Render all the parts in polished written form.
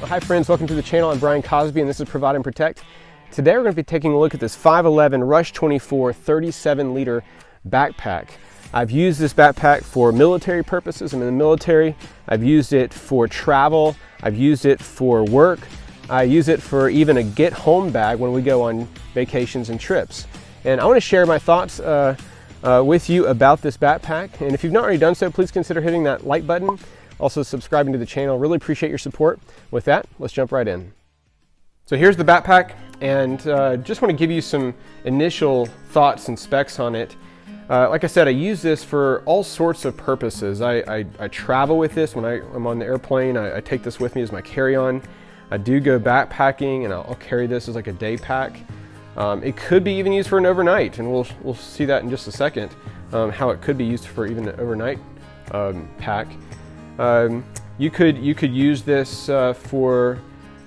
Well, hi friends, welcome to the channel. I'm Brian Cosby and this is Provide and Protect. Today we're going to be taking a look at this 511 RUSH24 37 liter backpack. I've used this backpack for military purposes. I'm in the military. I've used it for travel. I've used it for work. I use it for even a get home bag when we go on vacations and trips. And I want to share my thoughts with you about this backpack. And if you've not already done so, please consider hitting that like button. Also subscribing to the channel. Really appreciate your support. With that, let's jump right in. So here's the backpack, and just want to give you some initial thoughts and specs on it. Like I said, I use this for all sorts of purposes. I travel with this when I'm on the airplane. I take this with me as my carry-on. I do go backpacking, and I'll carry this as like a day pack. It could be even used for an overnight, and we'll see that in just a second, how it could be used for even an overnight pack. You could use this for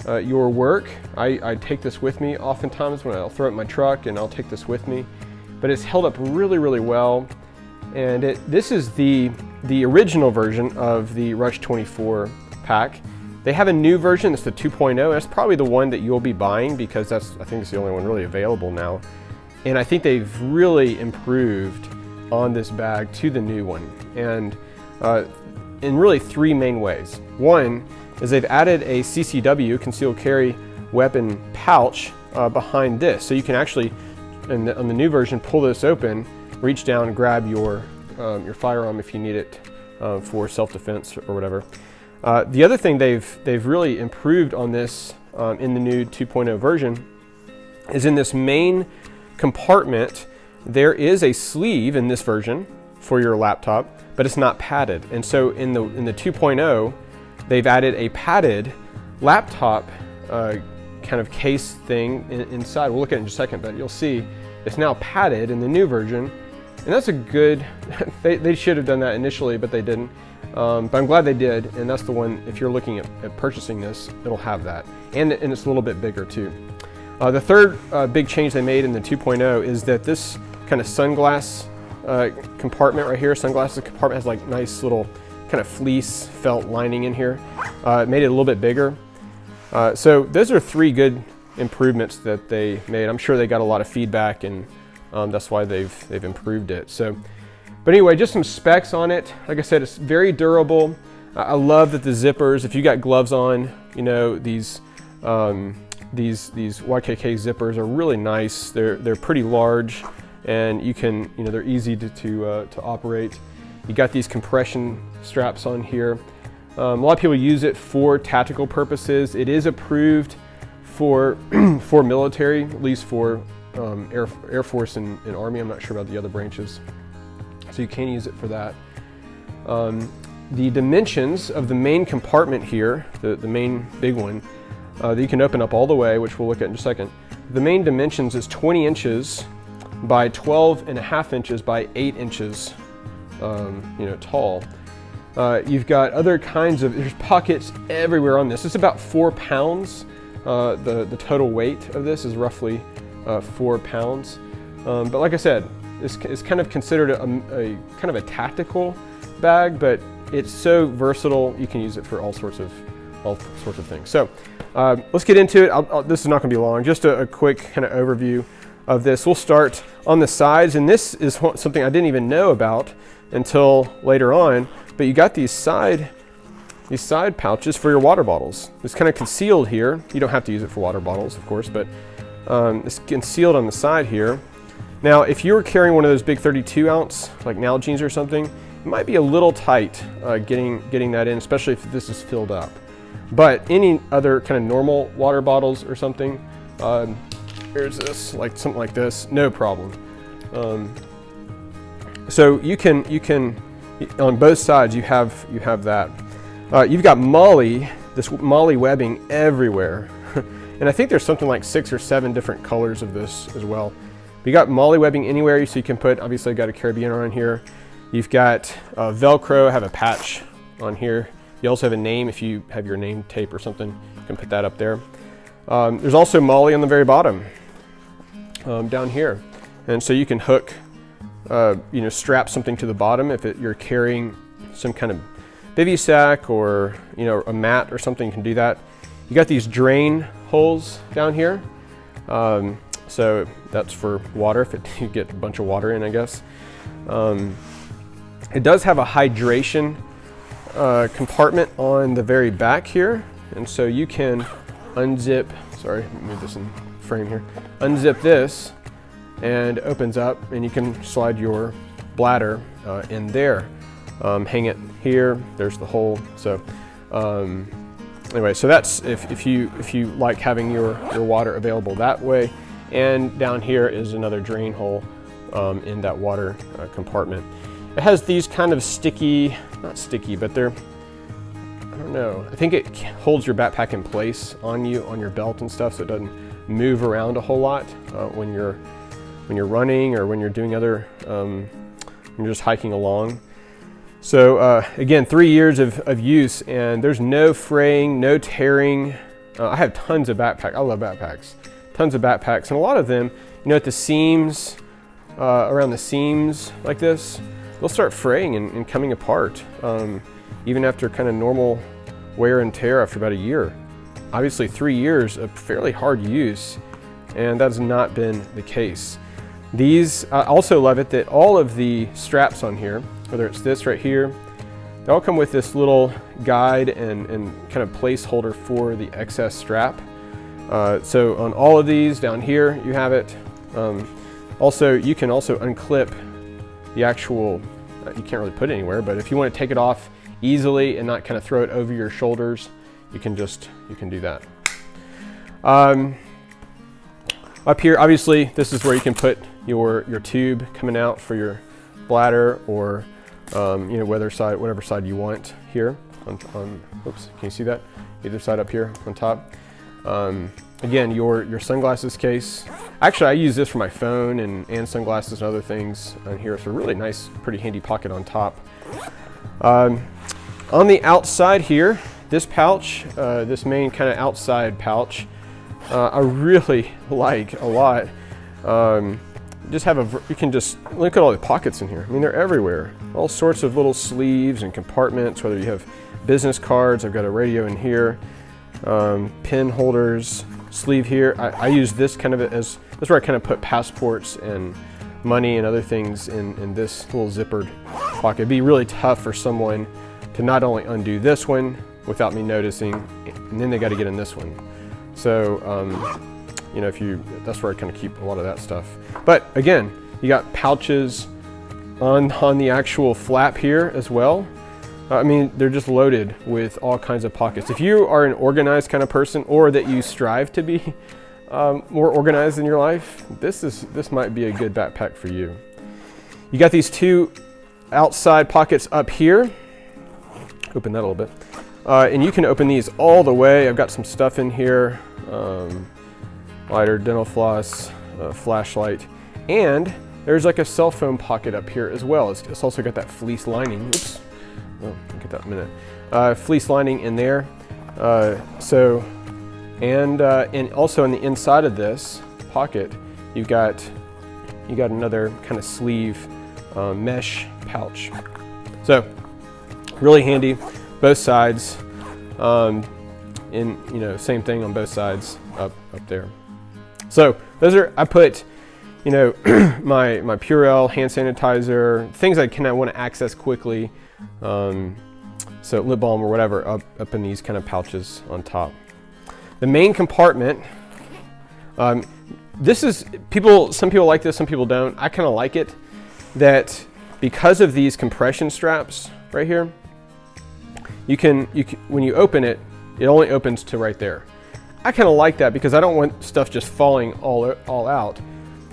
your work. I take this with me oftentimes when I'll throw it in my truck, and I'll take this with me. But it's held up really, really well. And this is the original version of the RUSH24 pack. They have a new version, it's the 2.0. That's probably the one that you'll be buying because I think it's the only one really available now. And I think they've really improved on this bag to the new one. And in really three main ways. One is they've added a CCW, concealed carry weapon pouch, behind this. So you can actually, on the new version, pull this open, reach down and grab your firearm if you need it for self-defense or whatever. The other thing they've really improved on this in the new 2.0 version is in this main compartment, there is a sleeve in this version for your laptop, but it's not padded. And so in the 2.0, they've added a padded laptop kind of case thing inside. We'll look at it in just a second, but you'll see it's now padded in the new version. And that's a good, they should have done that initially, but they didn't. But I'm glad they did, and that's the one, if you're looking at purchasing this, it'll have that. And it's a little bit bigger too. The third big change they made in the 2.0 is that this kind of sunglass compartment right here, sunglasses compartment, has like nice little kind of fleece felt lining in here. It made it a little bit bigger. So those are three good improvements that they made. I'm sure they got a lot of feedback, and that's why they've improved it. So, but anyway, just some specs on it. Like I said, it's very durable. I love that the zippers, if you got gloves on, you know, these YKK zippers are really nice. They're pretty large, and you can, you know, they're easy to operate. You got these compression straps on here. A lot of people use it for tactical purposes. It is approved for military, at least for Air Force and Army. I'm not sure about the other branches. So you can use it for that. The dimensions of the main compartment here, the main big one, that you can open up all the way, which we'll look at in just a second. The main dimensions is 20 inches by 12.5 inches by 8 inches, you know, tall. You've got other kinds of, there's pockets everywhere on this. It's about 4 pounds. The total weight of this is roughly 4 pounds. But like I said, it's kind of considered a kind of a tactical bag, but it's so versatile. You can use it for all sorts of things. So let's get into it. This is not going to be long. Just a quick kind of overview of this. We'll start on the sides, and this is something I didn't even know about until later on. But you got these side pouches for your water bottles. It's kind of concealed here. You don't have to use it for water bottles, of course, but it's concealed on the side here. Now, if you were carrying one of those big 32 ounce, like Nalgene's or something, it might be a little tight getting that in, especially if this is filled up. But any other kind of normal water bottles or something, here's this, like something like this, no problem. So you can on both sides you have that. You've got this MOLLE webbing everywhere, and I think there's something like 6 or 7 different colors of this as well. But you got MOLLE webbing anywhere, so you can put, obviously I've got a carabiner on here. You've got Velcro, have a patch on here. You also have a name, if you have your name tape or something, you can put that up there. There's also MOLLE on the very bottom, down here. And so you can hook, you know, strap something to the bottom if you're carrying some kind of bivy sack or, you know, a mat or something, you can do that. You got these drain holes down here. So that's for water, if you get a bunch of water in, I guess. It does have a hydration compartment on the very back here. And so you can unzip, sorry, let me move this in frame here. Unzip this and it opens up, and you can slide your bladder in there. Hang it here, there's the hole. So anyway, so that's if you like having your water available that way. And down here is another drain hole in that water compartment. It has these kind of sticky, not sticky, but they're, I don't know, I think it holds your backpack in place on your belt and stuff, so it doesn't move around a whole lot when you're running or when you're doing other, when you're just hiking along. So again, 3 years of use, and there's no fraying, no tearing. I have tons of backpacks. I love backpacks. Tons of backpacks, and a lot of them, you know, at the seams, around the seams like this, they'll start fraying and coming apart, even after kind of normal wear and tear after about a year. Obviously 3 years of fairly hard use, and that's not been the case. These, I also love it that all of the straps on here, whether it's this right here, they all come with this little guide and kind of placeholder for the excess strap. So on all of these down here, you have it. Also, you can also unclip the actual, you can't really put it anywhere, but if you want to take it off easily and not kind of throw it over your shoulders, you can do that. Up here, obviously, this is where you can put your tube coming out for your bladder, or you know, whatever side you want here. Oops, can you see that? Either side up here on top. Again, your sunglasses case. Actually, I use this for my phone and sunglasses and other things on here. It's a really nice, pretty handy pocket on top. On the outside here, this pouch, this main kind of outside pouch, I really like a lot. You can just look at all the pockets in here. I mean, they're everywhere. All sorts of little sleeves and compartments, whether you have business cards. I've got a radio in here, pen holders, sleeve here. I use this kind of as, that's where I kind of put passports and money and other things in this little zippered pocket. It'd be really tough for someone to not only undo this one without me noticing, and then they got to get in this one. So, you know, that's where I kind of keep a lot of that stuff. But again, you got pouches on the actual flap here as well. I mean, they're just loaded with all kinds of pockets. If you are an organized kind of person, or that you strive to be more organized in your life, this might be a good backpack for you. You got these two outside pockets up here. Open that a little bit. And you can open these all the way. I've got some stuff in here. Lighter, dental floss, flashlight, and there's like a cell phone pocket up here as well. It's also got that fleece lining. Oops. Oh, I'll get that in a minute. Fleece lining in there. And also on the inside of this pocket, you got another kind of sleeve mesh pouch. So really handy, both sides. Same thing on both sides up there. So those are, I put, you know, my Purell hand sanitizer, things I kind of want to access quickly. So lip balm or whatever up in these kind of pouches on top. The main compartment, this is, some people like this, some people don't. I kind of like it that because of these compression straps right here, you can when you open it, it only opens to right there. I kind of like that because I don't want stuff just falling all out.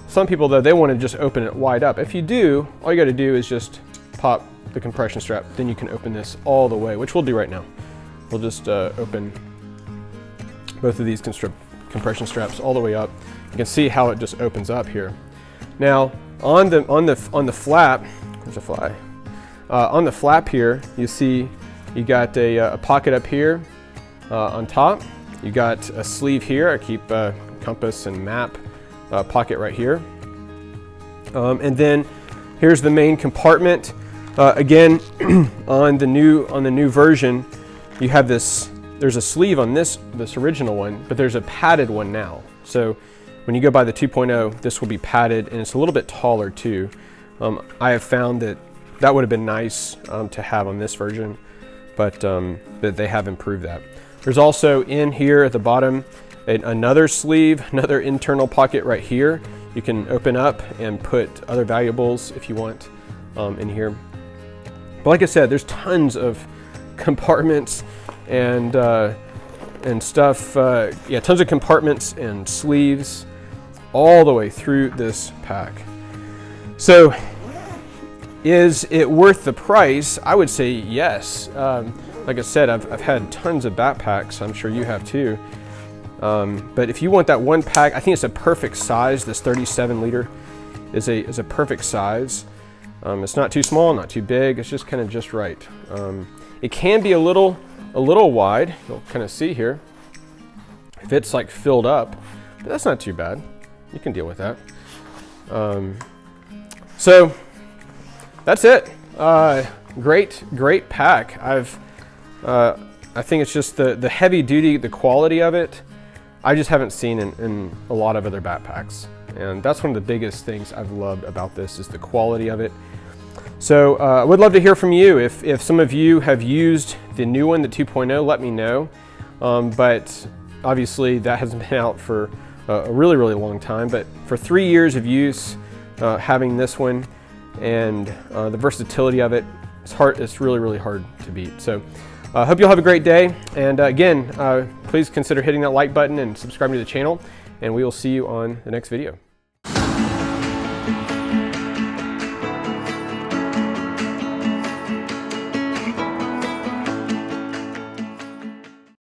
Some people though, they want to just open it wide up. If you do, all you got to do is just pop the compression strap, then you can open this all the way, which we'll do right now. We'll just open both of these compression straps all the way up. You can see how it just opens up here. Now on the flap, there's a fly. On the flap here, you see you got a pocket up here on top. You got a sleeve here. I keep compass and map pocket right here. And then here's the main compartment. Again, on the new version, you have this there's a sleeve on this original one, but there's a padded one now. So when you go buy the 2.0, this will be padded, and it's a little bit taller too. I have found that would have been nice to have on this version, but they have improved that. There's also in here at the bottom another sleeve, another internal pocket right here. You can open up and put other valuables if you want in here. But like I said, there's tons of compartments and stuff. Yeah, tons of compartments and sleeves all the way through this pack. So is it worth the price? I would say yes. Like I said, I've had tons of backpacks. I'm sure you have too. But if you want that one pack, I think it's a perfect size. This 37 liter is a perfect size. It's not too small, not too big. It's just kind of just right. It can be a little wide. You'll kind of see here if it's like filled up, but that's not too bad. You can deal with that. So that's it. Great pack. I think it's just the heavy duty, the quality of it, I just haven't seen in a lot of other backpacks. And that's one of the biggest things I've loved about this, is the quality of it. So I would love to hear from you. If some of you have used the new one, the 2.0, let me know. But obviously that hasn't been out for a really long time. But for 3 years of use, having this one and the versatility of it, it's really hard to beat. So I hope you'll have a great day. And again, please consider hitting that like button and subscribing to the channel. And we will see you on the next video.